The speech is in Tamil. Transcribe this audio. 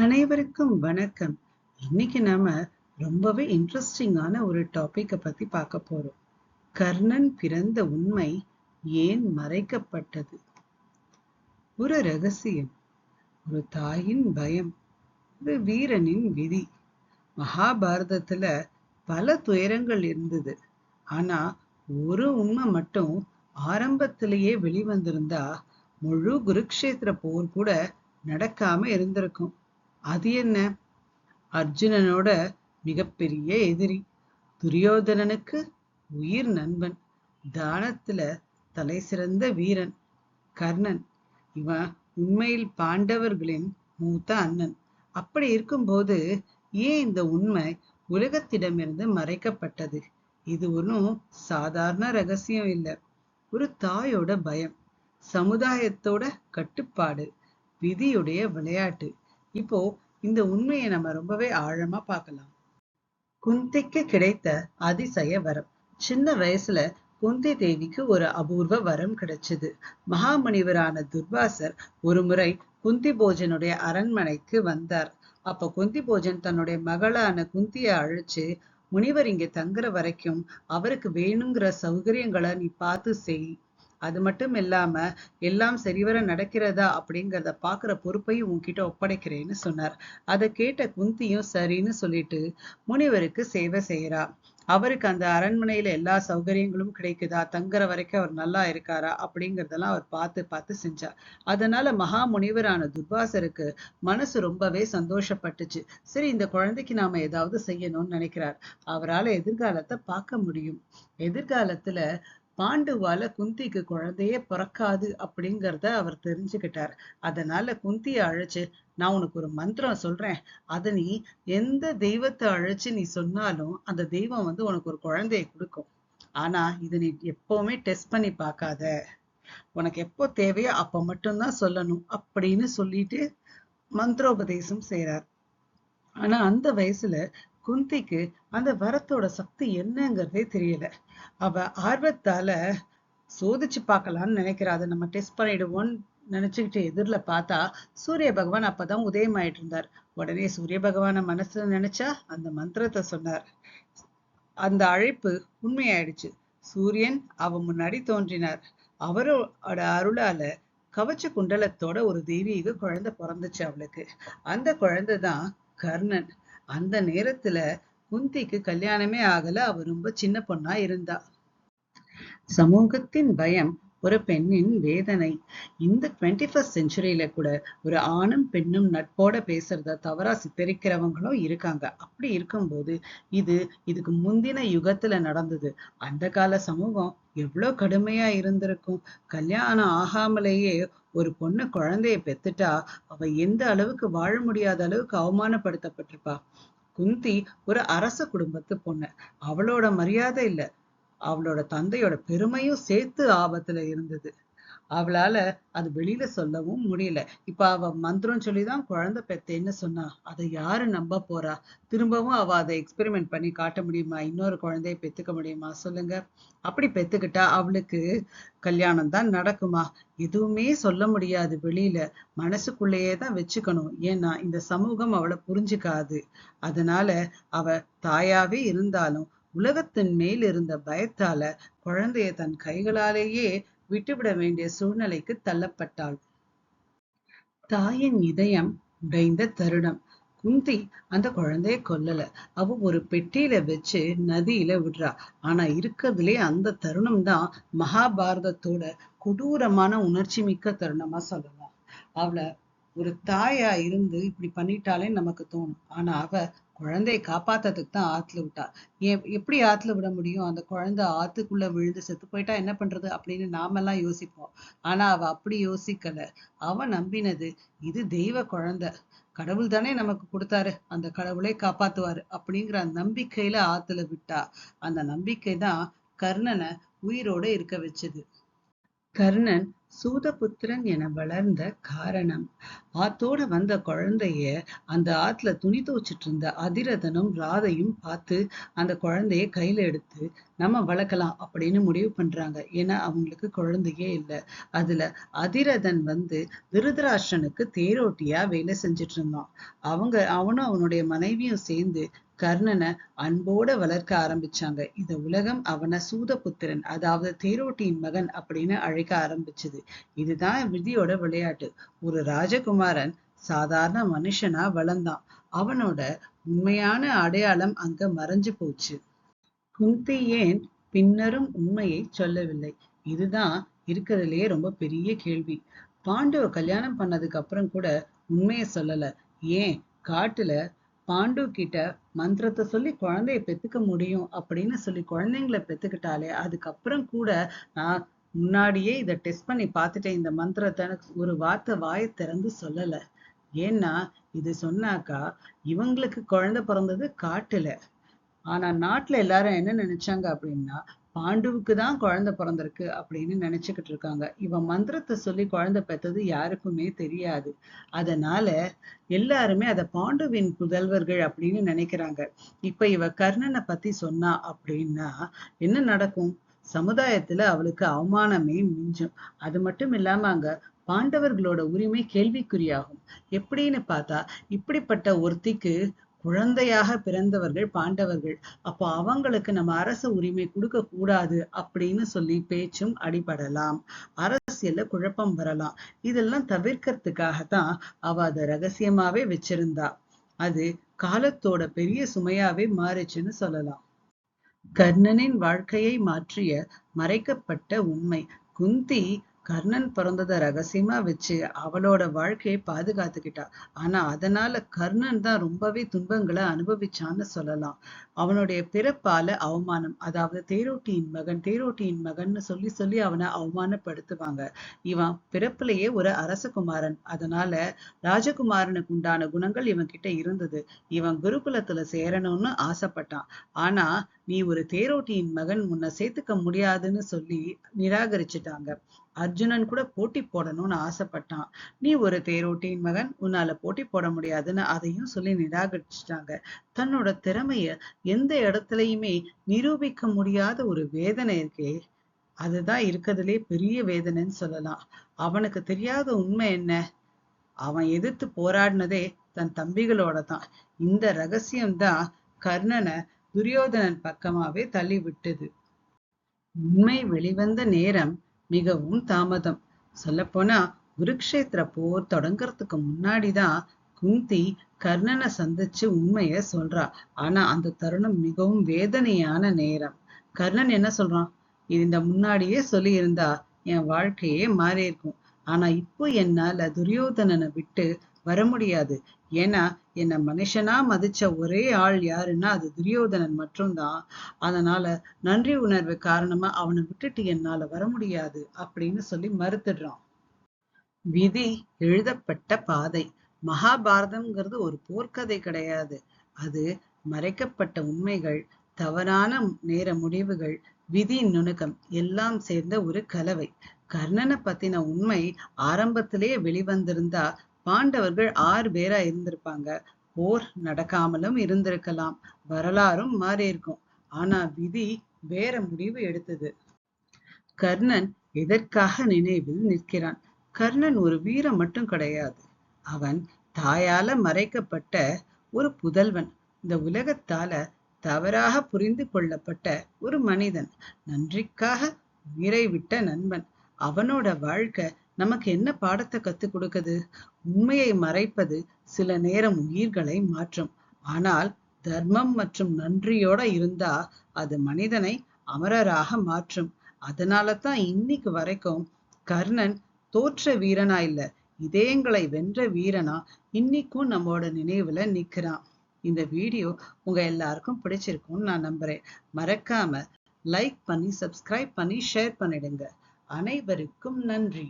அனைவருக்கும் வணக்கம். இன்னைக்கு நாம ரொம்பவே இன்ட்ரெஸ்டிங்கான ஒரு டாபிக்க பத்தி பார்க்க போறோம். கர்ணன் பிறந்த உண்மை ஏன் மறைக்கப்பட்டது? ஒரு ரகசியம், ஒரு தாயின் பயம், ஒரு வீரனின் விதி. மகாபாரதத்துல பல துயரங்கள் இருந்தது. ஆனா ஒரு உண்மை மட்டும் ஆரம்பத்திலேயே வெளிவந்திருந்தா முழு குருக்ஷேத்திர போர் கூட நடக்காம இருந்திருக்கும். அது என்ன? அர்ஜுனனோட மிகப்பெரிய எதிரி, துரியோதனனுக்கு உயிர் நண்பன், தானத்துல தலை சிறந்த வீரன் கர்ணன். இவன் உண்மையில் பாண்டவர்களின் மூத்த அண்ணன். அப்படி இருக்கும்போது ஏன் இந்த உண்மை உலகத்திடமிருந்து மறைக்கப்பட்டது? இது ஒன்றும் சாதாரண ரகசியம் இல்லை. ஒரு தாயோட பயம், சமுதாயத்தோட கட்டுப்பாடு, விதியுடைய விளையாட்டு. இப்போ இந்த உண்மையை நம்ம ரொம்பவே ஆழமா பார்க்கலாம். குந்திக்கு கிடைத்த அதிசய வரம். சின்ன வயசுல குந்தி தேவிக்கு ஒரு அபூர்வ வரம் கிடைச்சது. மகாமுனிவரான துர்வாசர் ஒரு முறை குந்தி போஜனுடைய அரண்மனைக்கு வந்தார். அப்ப குந்தி போஜன் தன்னுடைய மகளான குந்திய அழைச்சு, முனிவர் இங்க தங்குற வரைக்கும் அவருக்கு வேணுங்கிற சௌகரியங்களை நீ பார்த்து செய். அது மட்டும் இல்லாம எல்லாம் சரிவர நடக்கிறதா அப்படிங்கிறத பாக்குற பொறுப்பையும் உன்கிட்ட ஒப்படைக்கிறேன்னு சொன்னார். அதை கேட்ட குந்தியும் சரின்னு சொல்லிட்டு முனிவருக்கு சேவை செய்யறா. அவருக்கு அந்த அரண்மனையில எல்லா சௌகரியங்களும் கிடைக்குதா, தங்குற வரைக்கும் அவர் நல்லா இருக்காரா அப்படிங்கறதெல்லாம் அவர் பார்த்து பார்த்து செஞ்சார். அதனால மகா முனிவரான துர்வாசருக்கு மனசு ரொம்பவே சந்தோஷப்பட்டுச்சு. சரி, இந்த குழந்தைக்கு நாம ஏதாவது செய்யணும்னு நினைக்கிறார். அவரால் எதிர்காலத்தை பார்க்க முடியும். எதிர்காலத்துல பாண்டுவால குந்திக்கு குழந்தையே பிறக்காது அப்படிங்கறத அவர் தெரிஞ்சுக்கிட்டார். அதனால குந்திய அழைச்சு, நான் உனக்கு ஒரு மந்திரம் சொல்றேன், அத நீ எந்த தெய்வத்தை அழைச்சு நீ சொன்னாலும் அந்த தெய்வம் உனக்கு ஒரு குழந்தையை கொடுக்கும். ஆனா இது நீ எப்பவுமே டெஸ்ட் பண்ணி பார்க்காத, உனக்கு எப்போ தேவையோ அப்ப மட்டும்தான் சொல்லணும் அப்படின்னு சொல்லிட்டு மந்திரோபதேசம் செய்யறார். ஆனா அந்த வயசுல குந்திக்கு அந்த வரத்தோட சக்தி என்னங்கிறதே தெரியல. அவ ஆர்வத்தால சோதிச்சு பார்க்கலாம்னு நினைக்கிறா. அதை நம்ம டெஸ்ட் பண்ணிடுவோம்னு நினைச்சுக்கிட்டு எதிரில பார்த்தா சூரிய பகவான் அப்பதான் உதயமாயிட்டு இருந்தார். உடனே சூரிய பகவான மனசுல நினைச்சா அந்த மந்திரத்தை சொன்னார். அந்த அழைப்பு உண்மையாயிடுச்சு. சூரியன் அவ முன்னாடி தோன்றினார். அவரோட அருளால கவச்ச குண்டலத்தோட ஒரு தெய்வீக குழந்தை பிறந்துச்சு அவளுக்கு. அந்த குழந்தைதான் கர்ணன். அந்த நேரத்துல குந்திக்கு கல்யாணமே ஆகல. அவ ரொம்ப சின்ன பொண்ணா இருந்தா. சமூகத்தின் பயம், ஒரு பெண்ணின் வேதனை. இந்த 21st செஞ்சுரியில கூட ஒரு ஆணும் பெண்ணும் நட்போட பேசுறத தவறா சித்தரிக்கிறவங்களும் இருக்காங்க. அப்படி இருக்கும்போது இதுக்கு முந்தின யுகத்துல நடந்தது. அந்த கால சமூகம் எவ்வளவு கடுமையா இருந்திருக்கும். கல்யாணம் ஆகாமலேயே ஒரு பொண்ணு குழந்தைய பெத்துட்டா அவ எந்த அளவுக்கு வாழ முடியாத அளவுக்கு அவமானப்படுத்தப்பட்டிருப்பா. குந்தி ஒரு அரச குடும்பத்து பொண்ணு. அவளோட மரியாதை இல்ல, அவளோட தந்தையோட பெருமையும் சேர்த்து ஆபத்துல இருந்தது. அவளால அது வெளியில சொல்லவும் முடியல. இப்ப அவ மந்திரம் சொல்லிதான் குழந்தை பெத்தேன்னு சொன்னா அதை யாரு நம்ப போறா? திரும்பவும் அவ அதை எக்ஸ்பெரிமெண்ட் பண்ணி காட்ட முடியுமா? இன்னொரு குழந்தைய பெத்துக்க முடியுமா சொல்லுங்க? அப்படி பெத்துக்கிட்டா அவளுக்கு கல்யாணம் தான் நடக்குமா? எதுவுமே சொல்ல முடியாது வெளியில. மனசுக்குள்ளேயே தான் வச்சுக்கணும். ஏன்னா இந்த சமூகம் அவளை புரிஞ்சுக்காது. அதனால அவ தாயாவே இருந்தாலும் உலகத்தின் மேல் இருந்த பயத்தால குழந்தைய தன் கைகளாலேயே விட்டுவிட வேண்டிய சூழ்நிலைக்கு தள்ளப்பட்டாள். தாயின் இதயம் உடைந்த தருணம். குந்தி அந்த குழந்தைய கொல்லல. அவ ஒரு பெட்டியில வச்சு நதியில விடுறா. ஆனா இருக்கிறதுலே அந்த தருணம் தான் மகாபாரதத்தோட கொடூரமான உணர்ச்சி மிக்க தருணமா சொல்லலாம். அவள ஒரு தாயா இருந்து இப்படி பண்ணிட்டாலேன்னு நமக்கு தோணும். ஆனா அவ குழந்தையை காப்பாத்துறதுக்கு தான் ஆத்துல விட்டா. எப்படி ஆத்துல விட முடியும்? அந்த குழந்தை ஆத்துக்குள்ள விழுந்து செத்து போயிட்டா என்ன பண்றது அப்படின்னு நாமெல்லாம் யோசிப்போம். ஆனா அவ அப்படி யோசிக்கல. அவ நம்பினது, இது தெய்வ குழந்தை, கடவுள் தானே நமக்கு கொடுத்தாரு, அந்த கடவுளே காப்பாத்துவாரு அப்படிங்கிற அந்த நம்பிக்கையில ஆத்துல விட்டா. அந்த நம்பிக்கை தான் கர்ணனை உயிரோட இருக்க வச்சது. கர்ணன் சூதபுத்திரன் என வளர்ந்த காரணம். ஆத்தோட வந்த குழந்தைய அந்த ஆத்துல துணி துவைச்சிட்டு இருந்த அதிரதனும் ராதையும் பார்த்து அந்த குழந்தைய கையில எடுத்து நம்ம வளர்க்கலாம் அப்படின்னு முடிவு பண்றாங்க. ஏன்னா அவங்களுக்கு குழந்தையே இல்லை. அதுல அதிரதன் திருதராஷ்டிரனுக்கு தேரோட்டியா வேலை செஞ்சுட்டு இருந்தான். அவனும் அவனுடைய மனைவியும் சேர்ந்து கர்ணனை அன்போட வளர்க்க ஆரம்பிச்சாங்க. இந்த உலகம் அவனை சூதபுத்திரன், அதாவது தேரோட்டியின் மகன் அப்படின்னு அழைக்க ஆரம்பிச்சது. இதுதான் விதியோட விளையாட்டு. ஒரு ராஜகுமாரன் சாதாரண மனுஷனா வளர்ந்தான். அவனோட உண்மையான அடையாளம் அங்க மறைஞ்சு போச்சு. குந்தி ஏன் பின்னரும் உண்மையை சொல்லவில்லை? இதுதான் இருக்கிறதுலயே ரொம்ப பெரிய கேள்வி. பாண்டுவ கல்யாணம் பண்ணதுக்கு அப்புறம் கூட உண்மைய சொல்லல. ஏன் காட்டுல பாண்டு கிட்ட மந்திரத்தை சொல்லி குழந்தைய பெத்துக்க முடியும் அப்படின்னு சொல்லி குழந்தைங்களை பெத்துக்கிட்டாலே அதுக்கப்புறம் கூட நான் முன்னாடியே இதை டெஸ்ட் பண்ணி பார்த்துட்டேன், இந்த மந்திரத்தை ஒரு வார்த்தை வாயை திறந்து சொல்லல. ஏன்னா இது சொன்னாக்கா இவங்களுக்கு குழந்தை பிறந்தது காட்டுல. ஆனா நாட்டுல எல்லாரும் என்ன நினைச்சாங்க அப்படின்னா பாண்டுவுக்கு தான் குழந்தை பிறந்திருக்கு அப்படின்னு நினைச்சுக்கிட்டு இருக்காங்க. இவன் மந்திரத்தை சொல்லி குழந்தை பெற்றது யாருக்குமே தெரியாது. அதனால எல்லாருமே அத பாண்டுவின் புதல்வர்கள் அப்படின்னு நினைக்கிறாங்க. இப்ப இவ கர்ணனை பத்தி சொன்னா அப்படின்னா என்ன நடக்கும்? சமுதாயத்துல அவளுக்கு அவமானமே மிஞ்சும். அது மட்டும் இல்லாம அங்க பாண்டவர்களோட உரிமை கேள்விக்குறியாகும். எப்படின்னு பார்த்தா இப்படிப்பட்ட ஒருத்திக்கு குழந்தையாக பிறந்தவர்கள் பாண்டவர்கள். அப்போ அவங்களுக்கு நம்ம அரச உரிமை கொடுக்க கூடாது அப்படின்னு சொல்லி பேச்சும் அடிபடலாம். அரசியல்ல குழப்பம் வரலாம். இதெல்லாம் தவிர்க்கிறதுக்காகத்தான் அவ அதை ரகசியமாவே வச்சிருந்தா. அது காலத்தோட பெரிய சுமையாவே மாறுச்சுன்னு சொல்லலாம். கர்ணனின் வாழ்க்கையை மாற்றிய மறைக்கப்பட்ட உண்மை. குந்தி கர்ணன் பிறந்ததை ரகசியமா வச்சு அவளோட வாழ்க்கையை பாதுகாத்துக்கிட்டா. ஆனா அதனால கர்ணன் தான் ரொம்பவே துன்பங்களை அனுபவிச்சான்னு சொல்லலாம். அவனுடைய பிறப்பால அவமானம், அதாவது தேரோட்டியின் மகன்னு சொல்லி சொல்லி அவனை அவமானப்படுத்துவாங்க. இவன் பிறப்புலயே ஒரு அரசகுமாரன். அதனால ராஜகுமாரனுக்கு உண்டான குணங்கள் இவன் கிட்ட இருந்தது. இவன் குருகுலத்துல சேரணும்னு ஆசைப்பட்டான். ஆனா நீ ஒரு தேரோட்டியின் மகன், உன்னை சேர்த்துக்க முடியாதுன்னு சொல்லி நிராகரிச்சுட்டாங்க. அர்ஜுனன் கூட போட்டி போடணும்னு ஆசைப்பட்டான். நீ ஒரு தேரோட்டியின் மகன், உன்னால போட்டி போட முடியாதுன்னு அதையும் சொல்லி நிராகரிச்சுட்டாங்க. தன்னோட திறமைய எந்த இடத்துலயுமே நிரூபிக்க முடியாத ஒரு வேதனை இருக்கே, அதுதான் இருக்கிறதுலே பெரிய வேதனைன்னு சொல்லலாம். அவனுக்கு தெரியாத உண்மை என்ன? அவன் எதிர்த்து போராடினதே தன் தம்பிகளோட தான். இந்த ரகசியம்தான் கர்ணனை துரியோதனன் பக்கமாவே தள்ளி விட்டது. உண்மை வெளிவந்த நேரம் மிகவும் தாமதம். சொல்லப்போனா குருக்ஷேத்திர போர் தொடங்கறதுக்கு முன்னாடிதான் குந்தி கர்ணனை சந்திச்சு உண்மைய சொல்றா. ஆனா அந்த தருணம் மிகவும் வேதனையான நேரம். கர்ணன் என்ன சொல்றான்? இந்த முன்னாடியே சொல்லி இருந்தா என் வாழ்க்கையே மாறி இருக்கும். ஆனா இப்போ என்னால துரியோதனனை விட்டு வர முடியாது. ஏன்னா என்ன மனுஷனா மதிச்ச ஒரே ஆள் யாருன்னா அது துரியோதனன் மட்டும்தான். அதனால நன்றி உணர்வு காரணமா அவனை விட்டுட்டு என்னால வர முடியாது அப்படின்னு சொல்லி மறுத்துடுறான். விதி எழுதப்பட்ட பாதை. மகாபாரதம்ங்கிறது ஒரு போர்க்கதை கிடையாது. அது மறைக்கப்பட்ட உண்மைகள், தவறான நேர முடிவுகள், விதி நுணுக்கம் எல்லாம் சேர்ந்த ஒரு கலவை. கர்ணனை பத்தின உண்மை ஆரம்பத்திலேயே வெளிவந்திருந்தா பாண்டவர்கள் 6 பேரா இருந்திருப்பாங்க. போர் நடக்காமலும் இருந்திருக்கலாம். வரலாறும் மாறி இருக்கும். ஆனா விதி வேற முடிவு எடுத்தது. கர்ணன் எதற்காக நினைவில் நிற்கிறான்? கர்ணன் ஒரு வீரன் மட்டும் கிடையாது. அவன் தாயால மறைக்கப்பட்ட ஒரு புதல்வன். இந்த உலகத்தால தவறாக புரிந்து கொள்ளப்பட்ட ஒரு மனிதன். நன்றிக்காக உயிரை விட்ட நண்பன். அவனோட வாழ்க்கை நமக்கு என்ன பாடத்தை கத்துக் கொடுக்குது? உண்மையை மறைப்பது சில நேரம் உயிர்களை மாற்றும். ஆனால் தர்மம் மற்றும் நன்றியோட இருந்தா அது மனிதனை அமரராக மாற்றும். அதனால தான் இன்னைக்கு வரைக்கும் கர்ணன் தோற்ற வீரனா இல்ல, இதயங்களை வென்ற வீரனா இன்னைக்கும் நம்மோட நினைவுல நிக்கிறான். இந்த வீடியோ உங்க எல்லாருக்கும் பிடிச்சிருக்கும்னு நான் நம்புறேன். மறக்காம லைக் பண்ணி, சப்ஸ்கிரைப் பண்ணி, ஷேர் பண்ணிடுங்க. அனைவருக்கும் நன்றி.